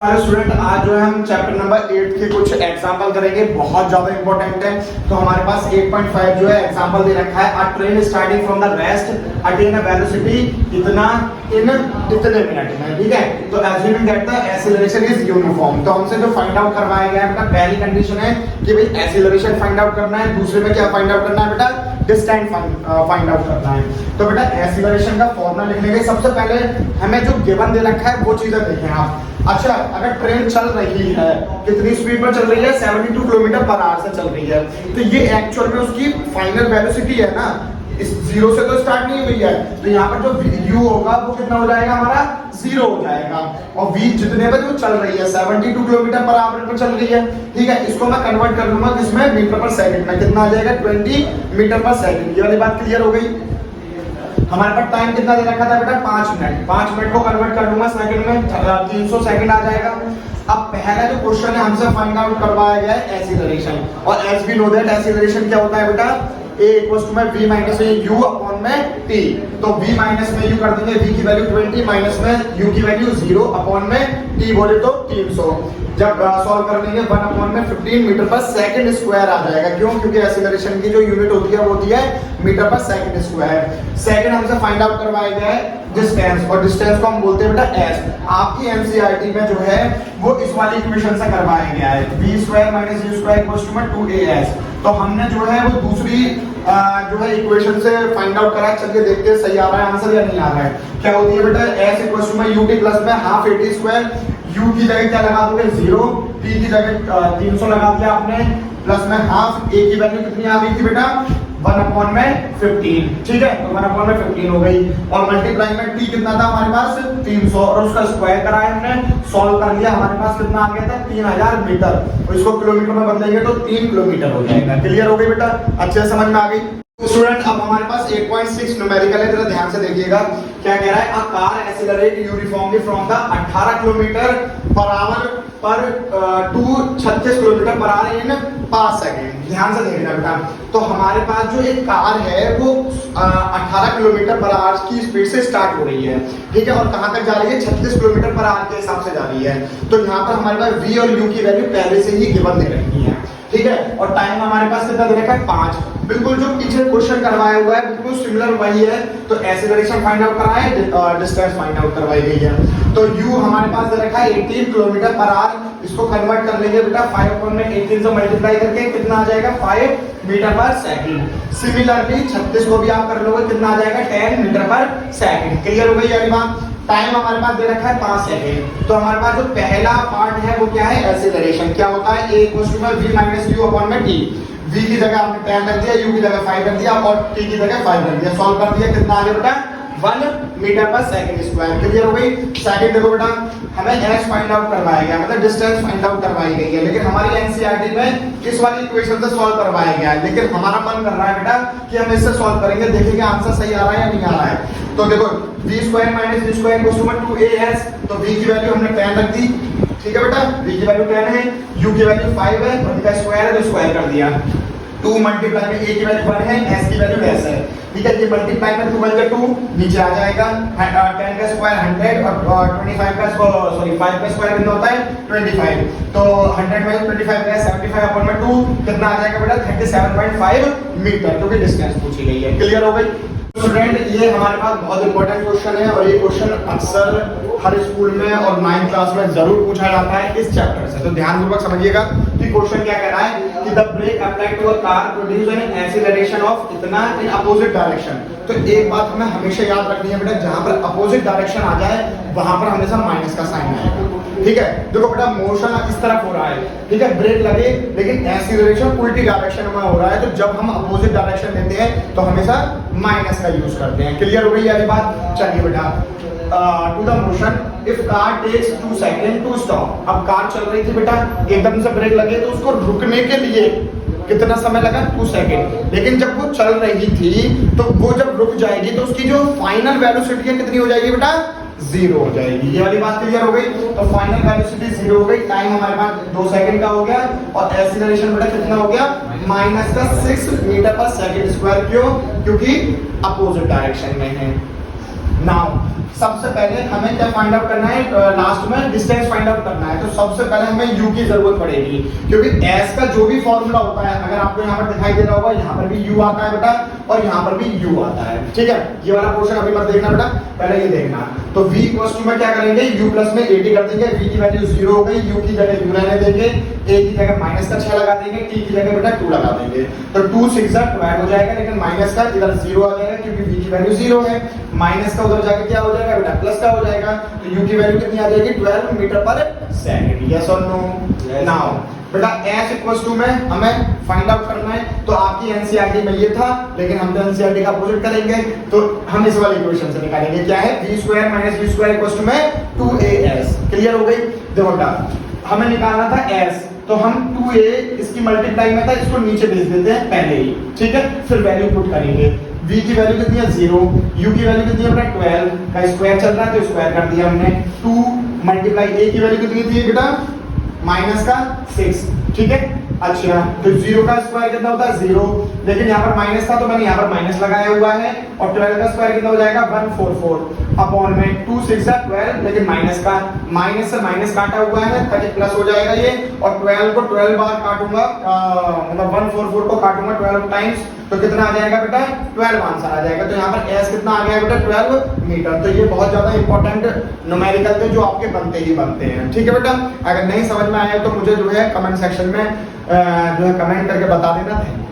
Hello student, आज जो है हम चैप्टर नंबर 8 के कुछ एग्जांपल करेंगे, बहुत ज्यादा इंपॉर्टेंट है। तो हमारे पास 8.5 जो है एग्जांपल दे रखा है। A train starting from the west attain a velocity इतना इन इतने मिनट में, ठीक है। तो assuming that the acceleration is uniform, तो हमसे जो फाइंड आउट करवाया गया है बेटा, पहली कंडीशन है कि भाई एक्सीलरेशन फाइंड आउट करना है। दूसरे में क्या फाइंड आउट करना है बेटा? डिस्टेंस फाइंड आउट करना है। तो बेटा एक्सीलरेशन का फॉर्मूला लिखने के सबसे पहले हमें जो गिवन दे रखा है वो चीजें देखें आप। अच्छा, अगर ट्रेन चल रही है, कितनी स्पीड पर चल रही है? 72 किलोमीटर पर आवर से चल रही है। तो ये एक्चुअल में उसकी फाइनल वेलोसिटी है ना, इस जीरो से तो स्टार्ट नहीं हुई है। तो यहाँ पर जो u होगा वो कितना हो जाएगा? हमारा 0 हो जाएगा। और v जितने पर जो चल रही है 72 किलोमीटर पर आवर पर चल रही है, ठीक है। इसको मैं कन्वर्ट कर लूंगा किसमें? मीटर पर सेकंड में। कितना आ जाएगा? 20 मीटर पर सेकंड। ये वाली बात क्लियर हो गई। हमारे पास टाइम कितना दे रखा था बेटा? 5 मिनट। 5 मिनट को कन्वर्ट कर लूंगा सेकंड में, 300 सेकंड आ जाएगा। अब पहला जो क्वेश्चन है हमसे फाइंड आउट करवाया गया है एक्सीलरेशन, और as we know that acceleration क्या होता है बेटा? a इक्वल्स टू में v माइनस में u अपॉन में t। तो v माइनस में u कर देंगे, v की वैल्यू 20 माइनस में u की वैल्यू 0 अपॉन में t बोले तो 300। जब सॉल्व कर लेंगे 1 अपॉन में 15 मीटर पर सेकंड स्क्वायर आ जाएगा। क्यों? क्योंकि एक्सीलरेशन की जो यूनिट होती है वो होती है मीटर पर सेकंड स्क्वायर। सेकंड हमसे फाइंड आउट करवाया गया है डिस्टेंस, और डिस्टेंस को हम बोलते हैं बेटा s। आपकी एनसीईआरटी में जो है वो इस वाली इक्वेशन से करवाया गया है, v square minus u square equals to में 2as। तो हमने जो है वो दूसरी जो है इक्वेशन से फाइंड आउट करा। चलिए देखते हैं सही आ रहा है आंसर या नहीं आ रहा है। क्या होती है बेटा? s इक्वल्स टू में ut प्लस में हाफ at स्क्वायर। u की जगह क्या लगा दोगे? 0। t की जगह 300 लगा दिया आपने, प्लस में हाफ। a की वैल्यू कितनी आ गई थी बेटा? 1 अपॉन में 15, ठीक है। तो 1 अपॉन में 15 हो गई, और मल्टीप्लाई में t कितना था हमारे पास? 300, और उसका स्क्वायर कराया हमने, सॉल्व कर लिया। हमारे पास कितना आ गया था? 3000 मीटर। और इसको किलोमीटर में बदलेंगे तो 3 किलोमीटर हो जाएगा। क्लियर हो गई बेटा? अच्छे से समझ में आ गई। स्टूडेंट, अब हमारे पास 8.6 न्यूमेरिकल है, जरा ध्यान से देखिएगा क्या कह रहा है। A car accelerate uniformly from the 18 kilometre per hour पर to 36 kilometre per hour in 5 second. ध्यान से देखना बेटा। तो हमारे पास जो एक कार है वो 18 किलोमीटर पर आवर की स्पीड से स्टार्ट हो रही है, ठीक है। और कहां तक जा रही है? 36 किलोमीटर पर आवर के हिसाब से जा रही है। तो यहाँ पर हमारे पास v और u की वैल्यू पहले से ही गिवन दे रखी है, ठीक है। और टाइम हमारे पास कितना दे रखा है? 5। बिल्कुल जो पीछे क्वेश्चन करवाया हुआ है बिल्कुल सिमिलर वही है। तो एक्सीलरेशन फाइंड आउट कराया है, डिस्टेंस फाइंड आउट करवाई गई है। तो u हमारे पास दे रखा है 18 किलोमीटर पर आवर। इसको कन्वर्ट कर लेंगे बेटा 5 अपॉन में 18 से मल्टीप्लाई करके, कितना आ जाएगा? 5 मीटर पर सेकंड। सिमिलरली 36 को भी आप कर लोगे, कितना आ जाएगा? 10 मीटर पर सेकंड। क्लियर हो गई यानी बात। टाइम हमारे पास दे रखा है 5 सेकंड। तो हमारे पास जो पहला पार्ट है वो क्या है? एक्सीलरेशन। क्या होता है? a इक्वल्स टू में v माइनस u अपॉन में t। v की जगह आपने 10 रख दिया, u की जगह 5 रख दिया, और t की जगह 5 रख दिया। सॉल्व कर दिया, कितना आ गया बेटा? 1 मीटर पर सेकंड स्क्वायर। क्लियर हो गई। सेकंड देखो बेटा, हमें s फाइंड आउट करवाया गया, मतलब डिस्टेंस फाइंड आउट करवाई गई है, लेकिन हमारी एनसीईआरटी में इस वाली इक्वेशन से सॉल्व करवाया गया है। लेकिन हमारा मन कर रहा है बेटा कि हम इससे सॉल्व करेंगे, देखेंगे आंसर सही आ रहा है या नहीं आ रहा है। तो देखो v square minus v square equals to 2as। तो v की वैल्यू हमने 10 रख दी, ठीक है बेटा। v की वैल्यू 10 है, u की वैल्यू 5 है, और इसका स्क्वायर है तो स्क्वायर कर दिया। 2 मल्टीप्लाई में a की वैल्यू 1 है, s की वैल्यू s है, ठीक है। ये मल्टीप्लाई में 2 बन जाए 2, नीचे आ जाएगा। 10 का स्क्वायर 100 और 25 का सॉरी 5 का स्क्वायर कितना होता है? 25। तो 100 में 25 का 75 अपॉन में 2 कितना आ जाएगा बेटा? 37.5 मीटर, क्योंकि डिस्टेंस पूछी गई है। क्लियर हो गई स्टूडेंट? ये हमारे पास बहुत इंपॉर्टेंट क्वेश्चन है, और ये क्वेश्चन अक्सर हर स्कूल में और 9th क्लास में जरूर पूछा जाता है इस चैप्टर से। तो ध्यानपूर्वक समझिएगा कि क्वेश्चन क्या कह रहा है कि the brake applied to a car produce an acceleration of इतना इन अपोजिट डायरेक्शन। तो एक बात हमें हमेशा याद रखनी है बेटा, जहां पर अपोजिट डायरेक्शन आ जाए वहां पर हमेशा माइनस का साइन आएगा, ठीक है। देखो बेटा, मोशन इस तरफ हो रहा है, ठीक है, ब्रेक लगे, लेकिन एक्सीलरेशन उल्टी डायरेक्शन में हो रहा है। तो जब हम अपोजिट डायरेक्शन लेते हैं तो हमेशा माइनस का यूज करते हैं। क्लियर हो गई यानी बात। चलिए बेटा, to the motion if car takes 2 second to stop. अब कार चल रही थी बेटा, एकदम से ब्रेक लगे तो उसको रुकने के लिए कितना समय लगा? 2 सेकंड। लेकिन जब वो चल रही थी तो वो जब रुक जाएगी तो उसकी जो फाइनल वेलोसिटी है कितनी हो जाएगी बेटा? 0 हो जाएगी। ये वाली बात क्लियर हो गई। तो फाइनल वेलोसिटी 0 हो गई। टाइम हमारे पास 2 सेकंड का हो गया, और एक्सीलरेशन बेटा कितना हो गया? माइनस का 6 मीटर पर सेकंड स्क्वायर। क्यों? क्योंकि अपोजिट डायरेक्शन में है। नाउ सबसे पहले हमें क्या फाइंड आउट करना है, लास्ट में डिस्टेंस फाइंड आउट करना है। तो सबसे पहले हमें u की जरूरत पड़ेगी, क्योंकि s का जो भी फॉर्मूला होता है, अगर आपको यहाँ पर दिखाई दे रहा होगा, यहाँ पर भी u आता है बेटा और यहाँ पर भी u आता है। ठीक है, ये वाला पोर्शन अभी मत देखना बेटा, पहले ये देखना। तो v इक्वल्स टू में क्या करेंगे, u प्लस में 80 कर देंगे, v की वैल्यू 0 हो गई, u की जगह u रहने देंगे, a की जगह माइनस का 6 लगा देंगे, t की जगह बेटा 2 लगा देंगे। तो 2 6 12 हो जाएगा, लेकिन माइनस का इधर 0 आ जाएगा क्योंकि v की वैल्यू 0 है, माइनस का उधर जाके क्या हो जाएगा बेटा, प्लस का हो जाएगा। तो u की वैल्यू कितनी आ जाएगी, 12 मीटर पर सेकंड। यस और नो? नाउ बेटा s इक्वल्स टू में हमें फाइंड आउट करना है। तो आपकी एनसीईआरटी में ये था, लेकिन हम तो एनसीईआरटी का अपोजिट करेंगे, तो हम इस वाले इक्वेशन से निकालेंगे। क्या है, v square minus v square equals to में 2as। क्लियर हो गई? देखो बेटा, हमें निकालना था s, तो हम 2a इसकी मल्टीप्लाई में था, इसको नीचे भेज देते हैं पहले ही। ठीक है, फिर वैल्यू पुट करेंगे। v की वैल्यू कितनी है 0, u की वैल्यू कितनी है बेटा 12 का स्क्वायर चल रहा है, तो स्क्वायर कर दिया हमने। 2 मल्टीप्लाई a की वैल्यू कितनी थी बेटा, माइनस का 6। ठीक है, अच्छा, तो 0 का स्क्वायर कितना होता है 0, लेकिन यहाँ पर माइनस था तो मैंने यहाँ पर माइनस लगाया हुआ है, और 12 का स्क्वायर कितना हो जाएगा 144 अपॉन में 2 6 12, लेकिन माइनस का माइनस से माइनस काटा हुआ है ताकि प्लस हो जाएगा ये, और 12 को 12 बार काटूंगा, मतलब 144 को काटूंगा 12 टाइम्स, तो कितना आ जाएगा बेटा 12 आंसर आ जाएगा। तो यहाँ पर s कितना आ गया बेटा 12 मीटर। तो ये बहुत ज्यादा इंपॉर्टेंट न्यूमेरिकल थे जो आपके बनते ही बनते हैं। ठीक है बेटा, अगर नहीं समझ में आया तो मुझे जो है कमेंट सेक्शन में जो है कमेंट करके बता देना। Thank you.